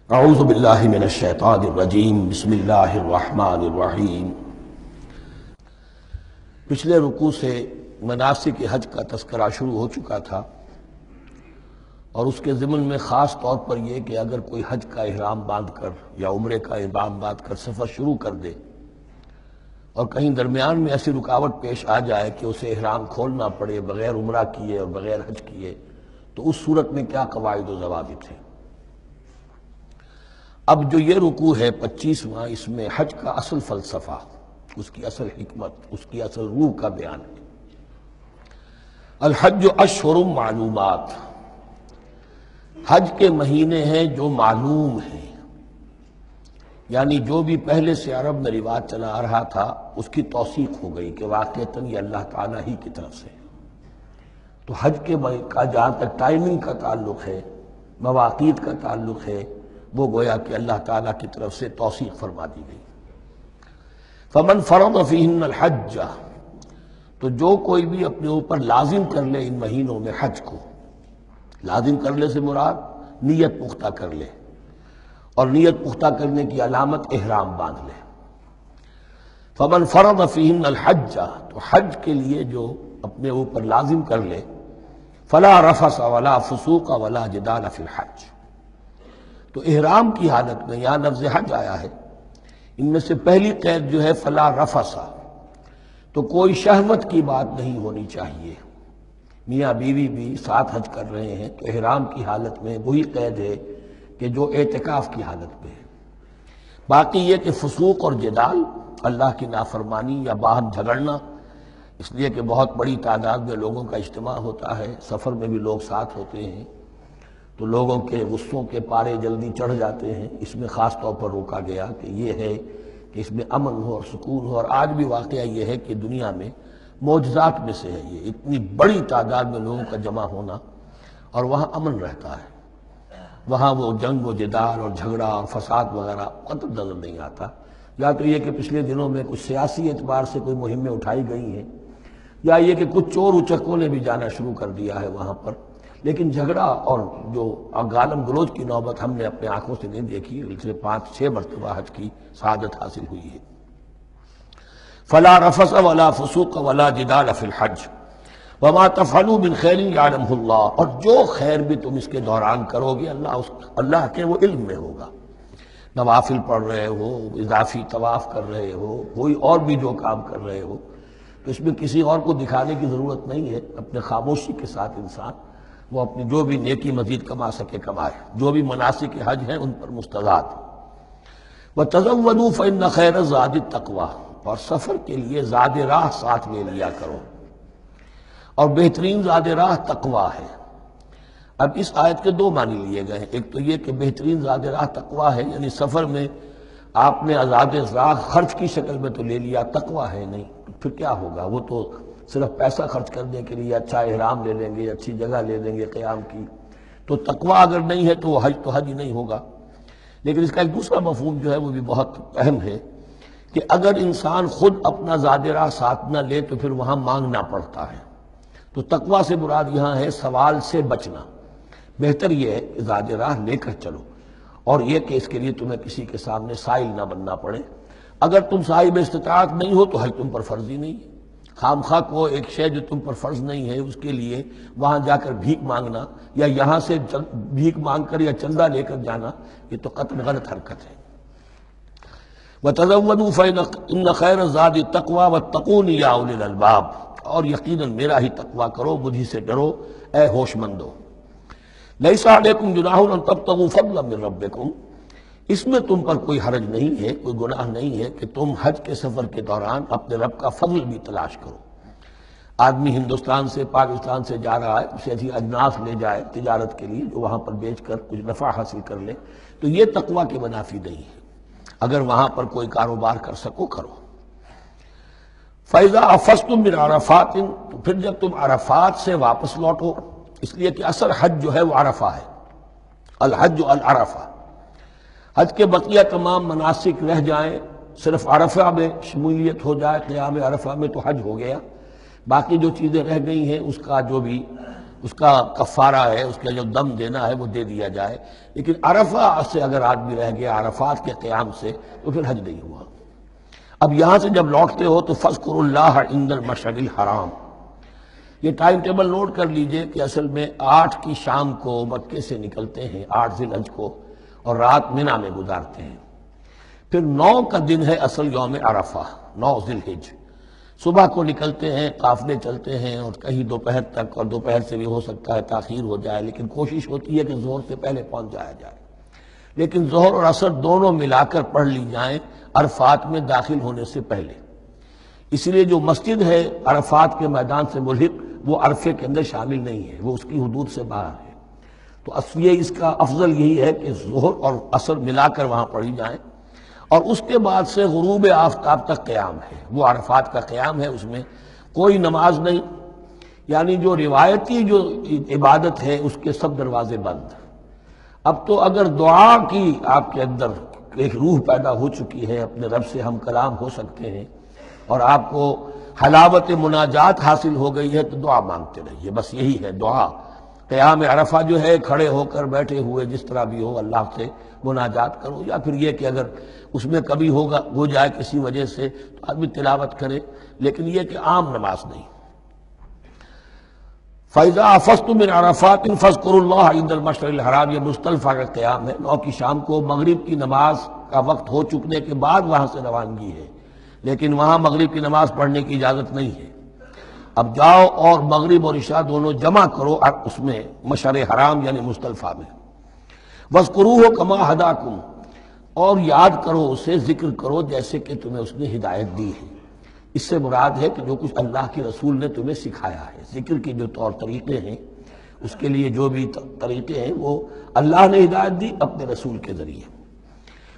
اعوذ باللہ من الشیطان الرجیم بسم اللہ الرحمن الرحیم۔ پچھلے رکوع سے مناسک حج کا تذکرہ شروع ہو چکا تھا، اور اس کے ضمن میں خاص طور پر یہ کہ اگر کوئی حج کا احرام باندھ کر یا عمرے کا احرام باندھ کر سفر شروع کر دے اور کہیں درمیان میں ایسی رکاوٹ پیش آ جائے کہ اسے احرام کھولنا پڑے بغیر عمرہ کیے اور بغیر حج کیے، تو اس صورت میں کیا قواعد و ضوابط ہیں۔ اب جو یہ رکوع ہے 25واں، اس میں حج کا اصل فلسفہ، اس کی اصل حکمت، اس کی اصل روح کا بیان ہے۔ الحج اشہر معلومات، حج کے مہینے ہیں جو معلوم ہیں، یعنی جو بھی پہلے سے عرب میں رواج چلا آ رہا تھا اس کی توثیق ہو گئی کہ واقعتاً یہ اللہ تعالیٰ ہی کی طرف سے۔ تو حج کے کا جہاں تک ٹائمنگ کا تعلق ہے، مواقیت کا تعلق ہے، وہ گویا کہ اللہ تعالیٰ کی طرف سے توثیق فرما دی گئی۔ فمن فرض فیہن الحج، تو جو کوئی بھی اپنے اوپر لازم کر لے ان مہینوں میں حج کو، لازم کر لے سے مراد نیت پختہ کر لے، اور نیت پختہ کرنے کی علامت احرام باندھ لے۔ فمن فرض فیہن الحج، تو حج کے لیے جو اپنے اوپر لازم کر لے، فلا رفث ولا فسوق ولا جدال فی الحج، تو احرام کی حالت میں یہاں لفظ حج آیا ہے، ان میں سے پہلی قید جو ہے فلا رفث، تو کوئی شہوت کی بات نہیں ہونی چاہیے۔ میاں بیوی بھی ساتھ حج کر رہے ہیں تو احرام کی حالت میں وہی قید ہے کہ جو اعتکاف کی حالت میں ہے۔ باقی یہ کہ فسوق اور جدال، اللہ کی نافرمانی یا باہم جھگڑنا، اس لیے کہ بہت بڑی تعداد میں لوگوں کا اجتماع ہوتا ہے، سفر میں بھی لوگ ساتھ ہوتے ہیں، تو لوگوں کے غصوں کے پارے جلدی چڑھ جاتے ہیں۔ اس میں خاص طور پر روکا گیا کہ یہ ہے کہ اس میں امن ہو اور سکون ہو۔ اور آج بھی واقعہ یہ ہے کہ دنیا میں معجزات میں سے ہے یہ، اتنی بڑی تعداد میں لوگوں کا جمع ہونا، اور وہاں امن رہتا ہے، وہاں وہ جنگ و جدال اور جھگڑا اور فساد وغیرہ قطع نظر نہیں آتا۔ یا تو یہ کہ پچھلے دنوں میں کچھ سیاسی اعتبار سے کوئی مہمیں اٹھائی گئی ہیں، یا یہ کہ کچھ چور اچکوں نے بھی جانا شروع کر دیا ہے وہاں پر، لیکن جھگڑا اور جو گالم گلوچ کی نوبت ہم نے اپنے آنکھوں سے نہیں دیکھی۔ پچھلے 5-6 مرتبہ حج کی سعادت حاصل ہوئی ہے۔ فلا رفث ولا فسوق ولا جدال فی الحج وما تفعلوا من خیر یعلمہ اللہ، اور جو خیر بھی تم اس کے دوران کرو گے اللہ کے وہ علم میں ہوگا۔ نوافل پڑھ رہے ہو، اضافی طواف کر رہے ہو، کوئی اور بھی جو کام کر رہے ہو، تو اس میں کسی اور کو دکھانے کی ضرورت نہیں ہے۔ اپنے خاموشی کے ساتھ انسان وہ اپنی جو بھی نیکی مزید کما سکے کمائے، جو بھی مناسک حج ہیں ان پر مستضاد۔ وَتَزَوَّدُوا فَإِنَّ خَيْرَ الزَّادِ التَّقْوَىٰ، اور سفر کے لیے زاد راہ ساتھ لے لیا کرو، اور بہترین زاد راہ تقویٰ ہے۔ اب اس آیت کے دو معنی لیے گئے ہیں، ایک تو یہ کہ بہترین زاد راہ تقویٰ ہے، یعنی سفر میں آپ نے زاد راہ خرچ کی شکل میں تو لے لیا، تقویٰ ہے نہیں، پھر کیا ہوگا؟ وہ تو صرف پیسہ خرچ کرنے کے لیے اچھا احرام لے لیں گے، اچھی جگہ لے لیں گے قیام کی، تو تقویٰ اگر نہیں ہے تو وہ حج ہی نہیں ہوگا۔ لیکن اس کا ایک دوسرا مفہوم جو ہے وہ بھی بہت اہم ہے کہ اگر انسان خود اپنا زاد راہ ساتھ نہ لے تو پھر وہاں مانگنا پڑتا ہے۔ تو تقویٰ سے مراد یہاں ہے سوال سے بچنا۔ بہتر یہ ہے کہ زاد راہ لے کر چلو، اور یہ کہ اس کے لیے تمہیں کسی کے سامنے سائل نہ بننا پڑے۔ اگر تم صاحب استطاعت نہیں ہو تو حج تم پر فرض ہی نہیں ہے۔ خام خواہ کو ایک شے جو تم پر فرض نہیں ہے اس کے لیے وہاں جا کر بھیک مانگنا، یا یہاں سے بھیک مانگ کر یا چندہ لے کر جانا، یہ تو قطعاً غلط حرکت ہے۔ وَتَزَوَّدُوا فَإِنَّ خَيْرَ الزَّادِ التَّقْوَىٰ وَاتَّقُونِ يَا أُولِي الْأَلْبَابِ، اور یقیناً میرا ہی تقویٰ کرو، مجھ سے ڈرو اے ہوش مندو۔ لَيْسَ عَلَيْكُمْ جُنَاحٌ أَن تَبْتَغُوا فَضْلًا مِّن رَّبِّكُمْ، اس میں تم پر کوئی حرج نہیں ہے، کوئی گناہ نہیں ہے کہ تم حج کے سفر کے دوران اپنے رب کا فضل بھی تلاش کرو۔ آدمی ہندوستان سے پاکستان سے جا رہا ہے، اسے ایسی اجناس لے جائے تجارت کے لیے جو وہاں پر بیچ کر کچھ نفع حاصل کر لے، تو یہ تقویٰ کے منافی نہیں ہے۔ اگر وہاں پر کوئی کاروبار کر سکو کرو۔ فَإِذَا أَفَضْتُم مِّنْ عَرَفَاتٍ، تو پھر جب تم عرفات سے واپس لوٹو، اس لیے کہ اصل حج جو ہے وہ عرفہ ہے، الحج العرفہ۔ حج کے بقیہ تمام مناسک رہ جائیں، صرف عرفہ میں شمولیت ہو جائے، قیام عرفہ میں، تو حج ہو گیا۔ باقی جو چیزیں رہ گئی ہیں اس کا جو بھی اس کا کفارہ ہے، اس کا جو دم دینا ہے وہ دے دیا جائے، لیکن عرفہ سے اگر آدمی رہ گیا عرفات کے قیام سے تو پھر حج نہیں ہوا۔ اب یہاں سے جب لوٹتے ہو تو فاذکروا اللہ عند المشعر الحرام، یہ ٹائم ٹیبل نوٹ کر لیجئے کہ اصل میں 8 کی شام کو مکے سے نکلتے ہیں 8 ذی الحج کو، اور رات منی میں گزارتے ہیں۔ پھر 9 کا دن ہے اصل یوم عرفہ، 9 ذی الحج، صبح کو نکلتے ہیں، قافلے چلتے ہیں، اور کہیں دوپہر تک، اور دوپہر سے بھی ہو سکتا ہے تاخیر ہو جائے، لیکن کوشش ہوتی ہے کہ ظہر سے پہلے پہنچ جایا جائے، لیکن ظہر اور عصر دونوں ملا کر پڑھ لی جائیں عرفات میں داخل ہونے سے پہلے۔ اس لیے جو مسجد ہے عرفات کے میدان سے ملحق وہ عرفے کے اندر شامل نہیں ہے، وہ اس کی حدود سے باہر ہے، تو یہ اس کا افضل یہی ہے کہ ظہر اور عصر ملا کر وہاں پڑھی جائیں، اور اس کے بعد سے غروب آفتاب تک قیام ہے، وہ عرفات کا قیام ہے، اس میں کوئی نماز نہیں، یعنی جو روایتی جو عبادت ہے اس کے سب دروازے بند۔ اب تو اگر دعا کی آپ کے اندر ایک روح پیدا ہو چکی ہے، اپنے رب سے ہم کلام ہو سکتے ہیں، اور آپ کو حلاوت مناجات حاصل ہو گئی ہے، تو دعا مانگتے رہیے، بس یہی ہے دعا۔ قیام عرفہ جو ہے کھڑے ہو کر بیٹھے ہوئے جس طرح بھی ہو اللہ سے مناجات کرو، یا پھر یہ کہ اگر اس میں کبھی ہو جائے کسی وجہ سے تو آدمی تلاوت کرے، لیکن یہ کہ عام نماز نہیں۔ فَإِذَا أَفَضْتُم مِّنْ عَرَفَاتٍ فاذكروا اللَّهَ عِندَ المشعر الحرام، یہ مزدلفہ کا قیام ہے، 9 کی شام کو مغرب کی نماز کا وقت ہو چکنے کے بعد وہاں سے روانگی ہے، لیکن وہاں مغرب کی نماز پڑھنے کی اجازت نہیں ہے۔ اب جاؤ اور مغرب اور عشاء دونوں جمع کرو اس میں مشعر حرام یعنی مزدلفہ میں۔ وَاذْكُرُوهُ كَمَا هَدَاكُمْ، اور یاد کرو اسے، ذکر کرو جیسے کہ تمہیں اس نے ہدایت دی ہے۔ اس سے مراد ہے کہ جو کچھ اللہ کے رسول نے تمہیں سکھایا ہے، ذکر کے جو طور طریقے ہیں، اس کے لیے جو بھی طریقے ہیں وہ اللہ نے ہدایت دی اپنے رسول کے ذریعے۔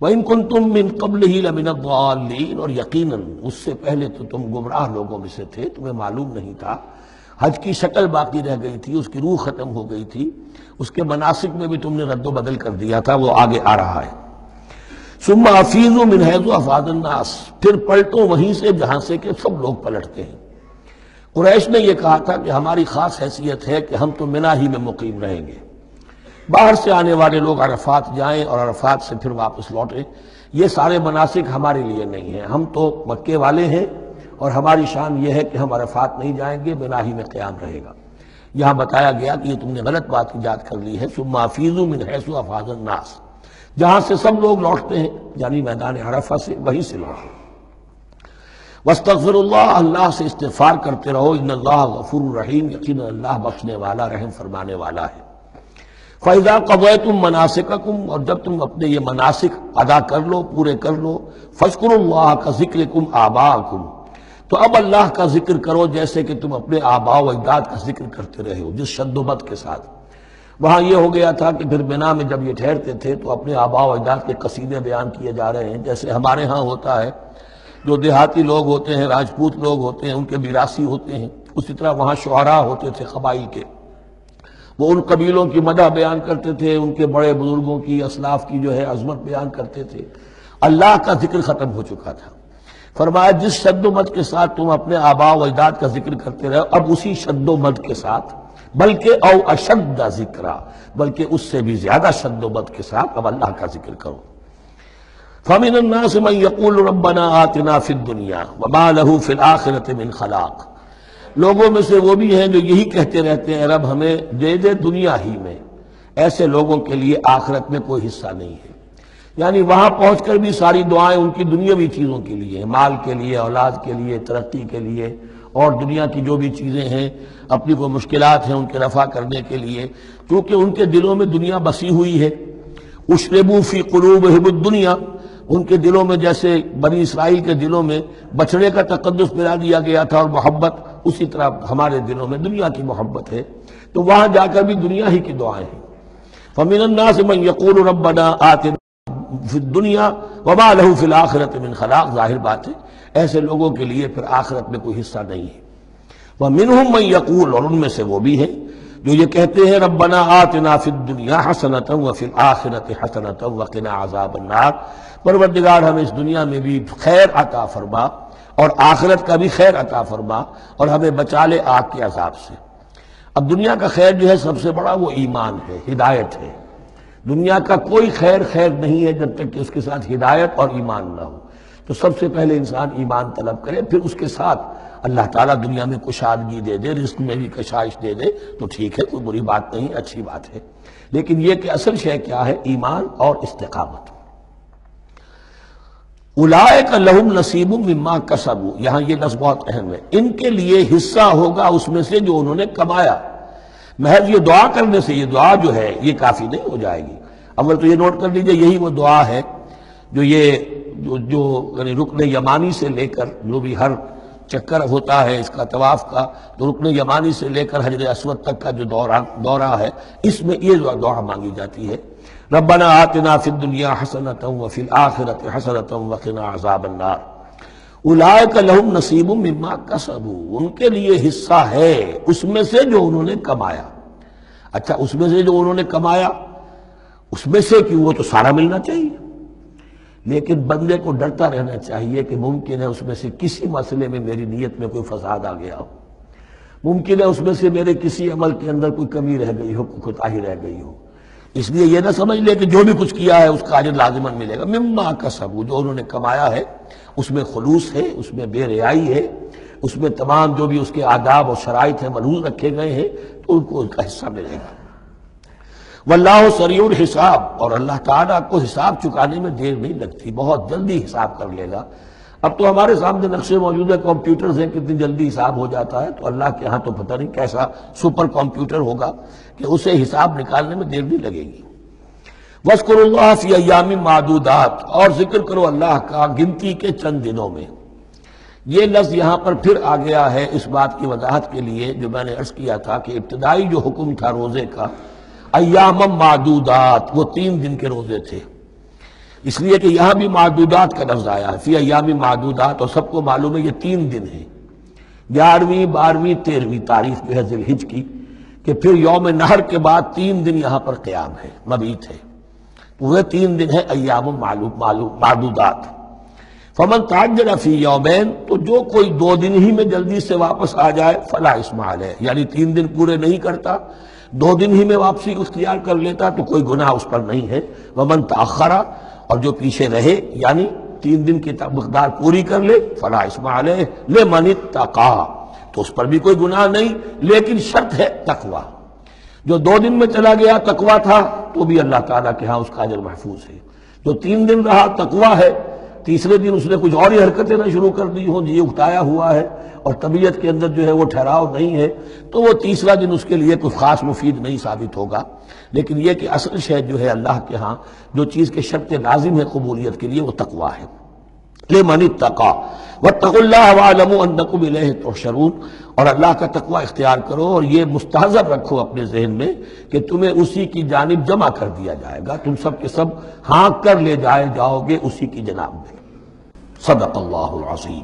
وَإِن كُنتُم مِّن قَبْلِهِ لَمِنَ الضَّالِّينَ، اور یقیناً اس سے پہلے تو تم گمراہ لوگوں میں سے تھے، تمہیں معلوم نہیں تھا، حج کی شکل باقی رہ گئی تھی، اس کی روح ختم ہو گئی تھی، اس کے مناسک میں بھی تم نے رد و بدل کر دیا تھا، وہ آگے آ رہا ہے۔ ثم افیضوا من حیث افاض الناس، پھر پلٹو وہیں سے جہاں سے کہ سب لوگ پلٹتے ہیں۔ قریش نے یہ کہا تھا کہ ہماری خاص حیثیت ہے کہ ہم تو منی ہی میں مقیم رہیں گے، باہر سے آنے والے لوگ عرفات جائیں اور عرفات سے پھر واپس لوٹیں، یہ سارے مناسک ہمارے لیے نہیں ہیں، ہم تو مکے والے ہیں، اور ہماری شان یہ ہے کہ ہم عرفات نہیں جائیں گے، منی ہی میں قیام رہے گا۔ یہاں بتایا گیا کہ یہ تم نے غلط بات ایجاد کر لی ہے، ثم افیضوا من حیث افاض الناس، جہاں سے سب لوگ لوٹتے ہیں یعنی میدان عرفہ سے، وہیں سے لوٹیں۔ واستغفر اللہ، اللہ سے استغفار کرتے رہو، ان اللہ غفور رحیم، یقینا اللہ بخشنے والا رحم فرمانے والا ہے۔ فَإِذَا قَضَيْتُم مَّنَاسِكَكُمْ، اور جب تم اپنے یہ مناسک ادا کر لو، پورے کر لو، فاذکروا اللہ کذکرکم آباءکم، تو اب اللہ کا ذکر کرو جیسے کہ تم اپنے آباء و اجداد کا ذکر کرتے رہے ہو، جس شد و بد کے ساتھ۔ وہاں یہ ہو گیا تھا کہ پھر منی میں جب یہ ٹھہرتے تھے تو اپنے آباء و اجداد کے قصیدے بیان کیے جا رہے ہیں، جیسے ہمارے ہاں ہوتا ہے، جو دیہاتی لوگ ہوتے ہیں، راجپوت لوگ ہوتے ہیں، ان کے میراثی ہوتے ہیں، اسی طرح وہاں شعراء ہوتے تھے قبائل کے، وہ ان قبیلوں کی مدح بیان کرتے تھے، ان کے بڑے بزرگوں کی، اسلاف کی جو ہے عظمت بیان کرتے تھے۔ اللہ کا ذکر ختم ہو چکا تھا، فرمایا جس شد و مد کے ساتھ تم اپنے آباء و اجداد کا ذکر کرتے رہے، اب اسی شد و مد کے ساتھ، بلکہ او اشد ذکرہ، بلکہ اس سے بھی زیادہ شد و مد کے ساتھ اب اللہ کا ذکر کرو۔ فَمِنَ النَّاسِ مَن يَقُولُ رَبَّنَا آتِنَا فِي الدُّنْيَا وَمَا لَهُ فِي الْآخِرَةِ مِنْ خَلَاقٍ، لوگوں میں سے وہ بھی ہیں جو یہی کہتے رہتے ہیں رب ہمیں دے دے دنیا ہی میں، ایسے لوگوں کے لیے آخرت میں کوئی حصہ نہیں ہے۔ یعنی وہاں پہنچ کر بھی ساری دعائیں ان کی دنیاوی چیزوں کے لیے، مال کے لیے، اولاد کے لیے، ترقی کے لیے، اور دنیا کی جو بھی چیزیں ہیں، اپنی کوئی مشکلات ہیں ان کے رفع کرنے کے لیے، کیونکہ ان کے دلوں میں دنیا بسی ہوئی ہے۔ اشربوا فی قلوبہم الدنیا، ان کے دلوں میں جیسے بنی اسرائیل کے دلوں میں بچڑے کا تقدس ملا دیا گیا تھا اور محبت، اسی طرح ہمارے دلوں میں دنیا کی محبت ہے، تو وہاں جا کر بھی دنیا ہی کی دعائیں ہیں۔ فَمِنَ النَّاسِ مَن يَقُولُ رَبَّنَا آتِنَا فِي الدُّنْيَا وَمَا لَهُ فِي الْآخِرَةِ مِنْ خَلَاقٍ، ظاہر بات ہے ایسے لوگوں کے لیے پھر آخرت میں کوئی حصہ نہیں ہے۔ وَمِنْهُم مَن يَقُولُ، اور ان میں سے وہ بھی ہیں جو یہ کہتے ہیں ربنا آتنا فی الدنیا حسنۃ وفی الآخرۃ حسنۃ وقنا عذاب النار، پروردگار ہمیں اس دنیا میں بھی خیر عطا فرما اور آخرت کا بھی خیر عطا فرما اور ہمیں بچا لے آگ کے عذاب سے۔ اب دنیا کا خیر جو ہے سب سے بڑا وہ ایمان ہے، ہدایت ہے۔ دنیا کا کوئی خیر نہیں ہے جب تک کہ اس کے ساتھ ہدایت اور ایمان نہ ہو۔ تو سب سے پہلے انسان ایمان طلب کرے، پھر اس کے ساتھ اللہ تعالیٰ دنیا میں کشادگی دے دے، رزق میں بھی کشائش دے دے تو ٹھیک ہے، کوئی بری بات نہیں، اچھی بات ہے۔ لیکن یہ کہ اصل شے کیا ہے؟ ایمان اور استقامت۔ اولئک لہم نصیب مما کسبوا، یہاں یہ لفظ بہت اہم ہے، ان کے لیے حصہ ہوگا اس میں سے جو انہوں نے کمایا۔ محض یہ دعا کرنے سے، یہ دعا جو ہے یہ کافی نہیں ہو جائے گی۔ اول تو یہ نوٹ کر لیجئے، یہی وہ دعا ہے جو یعنی رکن یمانی سے لے کر، جو بھی ہر چکر ہوتا ہے اس کا طواف کا، تو رکن یمانی سے لے کر حجر اسود تک کا جو دورہ ہے، اس میں یہ دعا مانگی جاتی ہے، ربنا آتنا فی الدنیا حسنۃ وفی الآخرۃ حسنۃ وقنا عذاب النار۔ اولئک لہم نصیب مما کسبوا، ان کے لیے حصہ ہے اس میں سے جو انہوں نے کمایا۔ اچھا، اس میں سے جو انہوں نے کمایا، اس میں سے کہ وہ تو سارا ملنا چاہیے، لیکن بندے کو ڈرتا رہنا چاہیے کہ ممکن ہے اس میں سے کسی مسئلے میں میری نیت میں کوئی فساد آ گیا ہو، ممکن ہے اس میں سے میرے کسی عمل کے اندر کوئی کمی رہ گئی ہو، کوئی کوتاہی رہ گئی ہو۔ اس لیے یہ نہ سمجھ لے کہ جو بھی کچھ کیا ہے اس کا اجر لازماً ملے گا۔ مما کسبوا، جو انہوں نے کمایا ہے اس میں خلوص ہے، اس میں بے ریائی ہے، اس میں تمام جو بھی اس کے آداب اور شرائط ہیں ملحوظ رکھے گئے ہیں، تو ان کو ان کا حصہ ملے گا۔ واللہ سریع الحساب، اور اللہ تعالیٰ کو حساب چکانے میں دیر نہیں لگتی، بہت جلدی حساب کر لے گا۔ اب تو ہمارے سامنے نقشے موجود ہے، کمپیوٹرز ہیں، کتنی جلدی حساب ہو جاتا ہے، تو اللہ کے ہاں تو پتہ نہیں کیسا سپر کمپیوٹر ہوگا کہ اسے حساب نکالنے میں دیر نہیں لگے گی۔ وَاذْكُرُوا اللَّهَ فِي أَيَّامٍ مَّعْدُودَاتٍ، اور ذکر کرو اللہ کا گنتی کے چند دنوں میں۔ یہ لفظ یہاں پر پھر آ گیا ہے اس بات کی وضاحت کے لیے جو میں نے عرض کیا تھا کہ ابتدائی جو حکم تھا روزے کا، ایام معدودات، وہ 3 دن کے روزے تھے، اس لیے کہ یہاں بھی معدودات کا لفظ آیا ہے، فی ایام معدودات، اور سب کو معلوم ہے یہ 3 دن ہیں، 11ویں 12ویں 13ویں تاریخ جو ہے ذی الحجہ کی، کہ پھر یوم نحر کے بعد 3 دن یہاں پر قیام ہے، مبیت ہے، وہ 3 دن ہے ایام معدودات۔ فمن تعجل فی یومین، تو جو کوئی 2 دن ہی میں جلدی سے واپس آ جائے، فلا اثم علیہ، یعنی 3 دن پورے نہیں کرتا، 2 دن ہی میں واپسی اختیار کر لیتا تو کوئی گناہ اس پر نہیں ہے۔ ومن تأخر، اور جو پیچھے رہے یعنی 3 دن کی مقدار پوری کر لے، فلا اثم علیہ لمن اتقی، تو اس پر بھی کوئی گناہ نہیں، لیکن شرط ہے تقوی۔ جو 2 دن میں چلا گیا تقوی تھا تو بھی اللہ تعالیٰ کے ہاں اس کا اجر محفوظ ہے، جو 3 دن رہا تقوی ہے، تیسرے دن اس نے کچھ اور ہی حرکتیں نہ شروع کر دی ہوں، یہ اکتایا ہوا ہے اور طبیعت کے اندر جو ہے وہ ٹھہراؤ نہیں ہے، تو وہ تیسرا دن اس کے لیے کوئی خاص مفید نہیں ثابت ہوگا۔ لیکن یہ کہ اصل شے جو ہے اللہ کے ہاں جو چیز کے شرط لازم ہے قبولیت کے لیے وہ تقوی ہے۔ لمن اتقی واتقوا اللہ واعلموا انکم الیہ تحشرون، اور اللہ کا تقوی اختیار کرو اور یہ مستحضر رکھو اپنے ذہن میں کہ تمہیں اسی کی جانب جمع کر دیا جائے گا، تم سب کے سب ہانک کر لے جاؤ گے اسی کی جناب میں۔ صدق اللہ العظیم۔